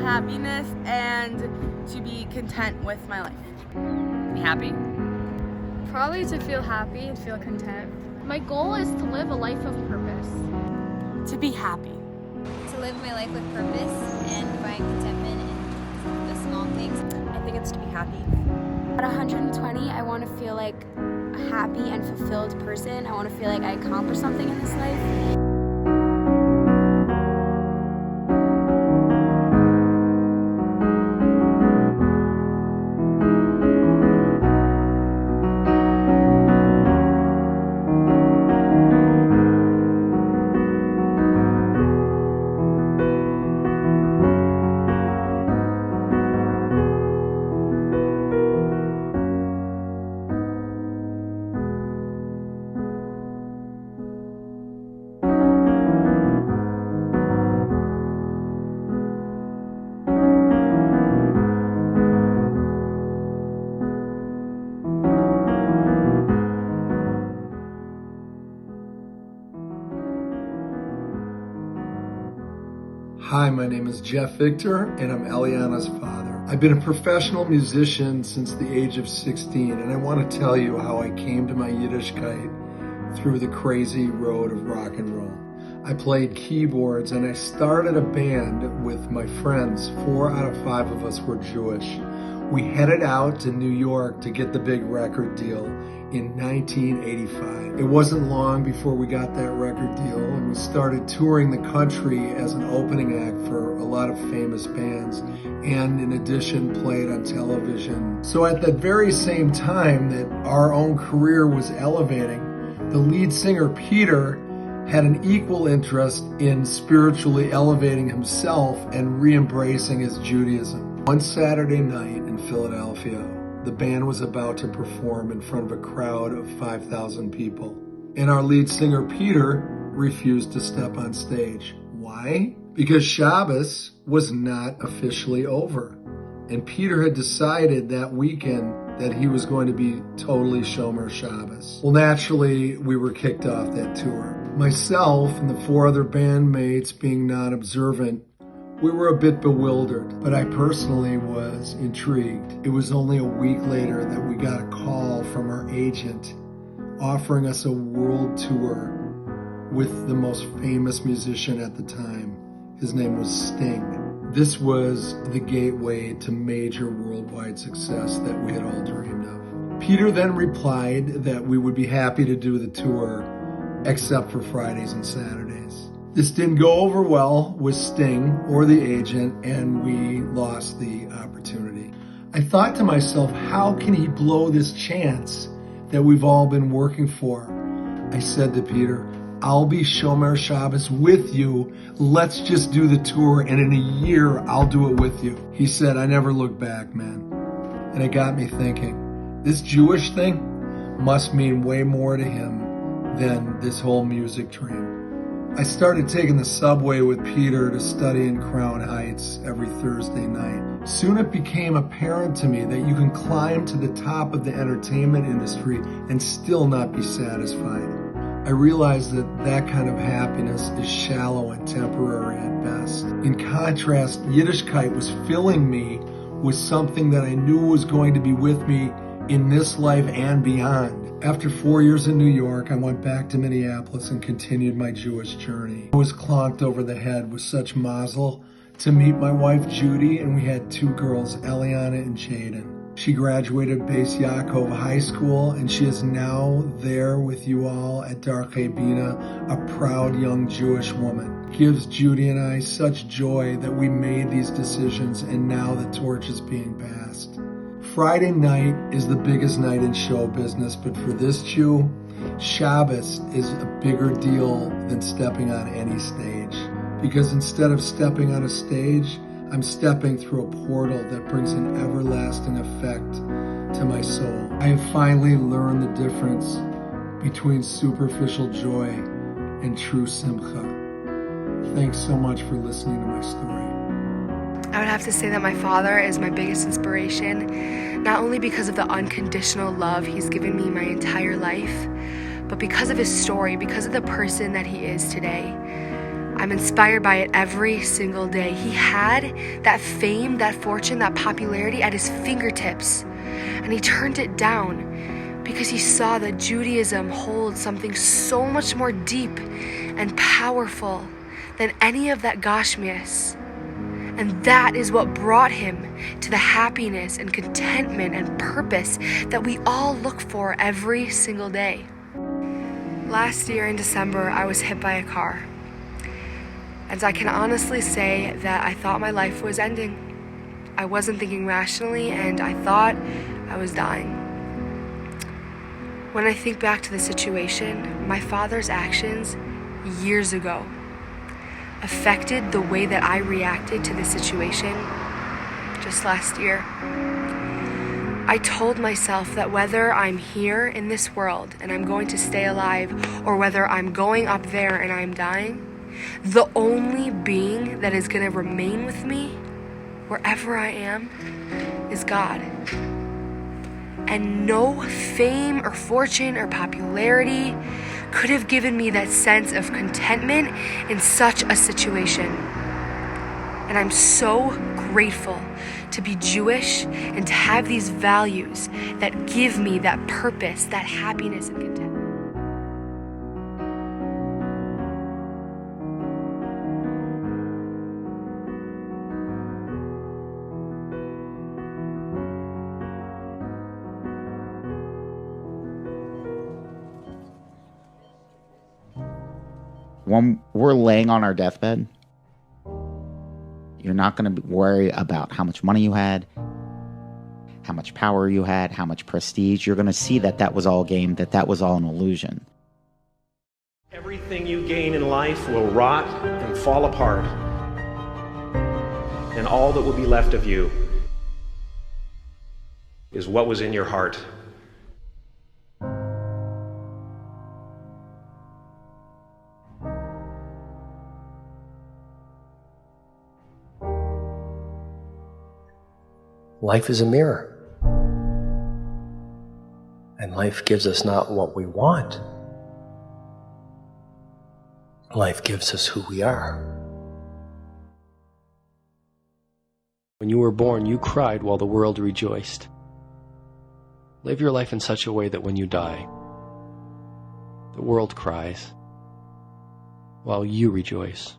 happiness and to be content with my life. Be happy. Probably to feel happy and feel content. My goal is to live a life of purpose. To be happy. To live my life with purpose and find contentment in the small things. I think it's to be happy. At 120, I want to feel like a happy and fulfilled person. I want to feel like I accomplished something in this life. Hi, my name is Jeff Victor, and I'm Eliana's father. I've been a professional musician since the age of 16, and I want to tell you how I came to my Yiddishkeit through the crazy road of rock and roll. I played keyboards, and I started a band with my friends. 4 out of 5 of us were Jewish. We headed out to New York to get the big record deal in 1985. It wasn't long before we got that record deal, and we started touring the country as an opening act for a lot of famous bands, and in addition played on television. So at that very same time that our own career was elevating, the lead singer Peter had an equal interest in spiritually elevating himself and re-embracing his Judaism. One Saturday night in Philadelphia, the band was about to perform in front of a crowd of 5,000 people. And our lead singer, Peter, refused to step on stage. Why? Because Shabbos was not officially over. And Peter had decided that weekend that he was going to be totally Shomer Shabbos. Well, naturally, we were kicked off that tour. Myself and the 4 other bandmates, being non-observant, we were a bit bewildered, but I personally was intrigued. It was only a week later that we got a call from our agent offering us a world tour with the most famous musician at the time. His name was Sting. This was the gateway to major worldwide success that we had all dreamed of. Peter then replied that we would be happy to do the tour, except for Fridays and Saturdays. This didn't go over well with Sting or the agent, and we lost the opportunity. I thought to myself, how can he blow this chance that we've all been working for? I said to Peter, I'll be Shomer Shabbos with you. Let's just do the tour, and in a year, I'll do it with you. He said, I never looked back, man. And it got me thinking, this Jewish thing must mean way more to him than this whole music dream. I started taking the subway with Peter to study in Crown Heights every Thursday night. Soon it became apparent to me that you can climb to the top of the entertainment industry and still not be satisfied. I realized that that kind of happiness is shallow and temporary at best. In contrast, Yiddishkeit was filling me with something that I knew was going to be with me in this life and beyond. After 4 years in New York, I went back to Minneapolis and continued my Jewish journey. I was clonked over the head with such mazel to meet my wife Judy, and we had 2 girls, Eliana and Jaden. She graduated Beis Yaakov High School, and she is now there with you all at Darkei Bina, a proud young Jewish woman. It gives Judy and I such joy that we made these decisions, and now the torch is being passed. Friday night is the biggest night in show business, but for this Jew, Shabbos is a bigger deal than stepping on any stage. Because instead of stepping on a stage, I'm stepping through a portal that brings an everlasting effect to my soul. I have finally learned the difference between superficial joy and true simcha. Thanks so much for listening to my story. I would have to say that my father is my biggest inspiration, not only because of the unconditional love he's given me my entire life, but because of his story, because of the person that he is today. I'm inspired by it every single day. He had that fame, that fortune, that popularity at his fingertips, and he turned it down because he saw that Judaism holds something so much more deep and powerful than any of that Gashmias. And that is what brought him to the happiness and contentment and purpose that we all look for every single day. Last year in December, I was hit by a car. And I can honestly say that I thought my life was ending. I wasn't thinking rationally, and I thought I was dying. When I think back to the situation, my father's actions years ago affected the way that I reacted to the situation just last year. I told myself that whether I'm here in this world and I'm going to stay alive, or whether I'm going up there and I'm dying, the only being that is going to remain with me wherever I am is God. And no fame or fortune or popularity could have given me that sense of contentment in such a situation. And I'm so grateful to be Jewish and to have these values that give me that purpose, that happiness and contentment. When we're laying on our deathbed, you're not going to worry about how much money you had, how much power you had, how much prestige. You're going to see that that was all game, that was all an illusion. Everything you gain in life will rot and fall apart, and all that will be left of you is what was in your heart. Life is a mirror, and life gives us not what we want. Life gives us who we are. When you were born, you cried while the world rejoiced. Live your life in such a way that when you die, the world cries while you rejoice.